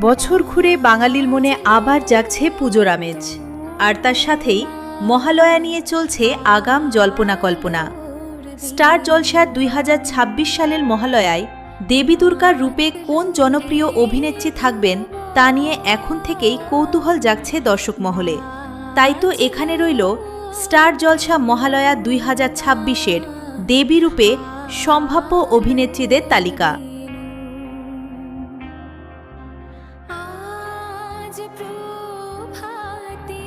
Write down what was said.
বছর ঘুরে বাঙালির মনে আবার জাগছে পুজোর আমেজ, আর তার সাথেই মহালয়া নিয়ে চলছে আগাম জল্পনা কল্পনা। স্টার জলসার 2026 সালের মহালয়ায় দেবী দুর্গার রূপে কোন জনপ্রিয় অভিনেত্রী থাকবেন তা নিয়ে এখন থেকেই কৌতূহল জাগছে দর্শক মহলে। তাই তো এখানে রইল স্টার জলসা মহালয়া 2026-এর দেবী রূপে সম্ভাব্য অভিনেত্রীদের তালিকা। প্রভাতে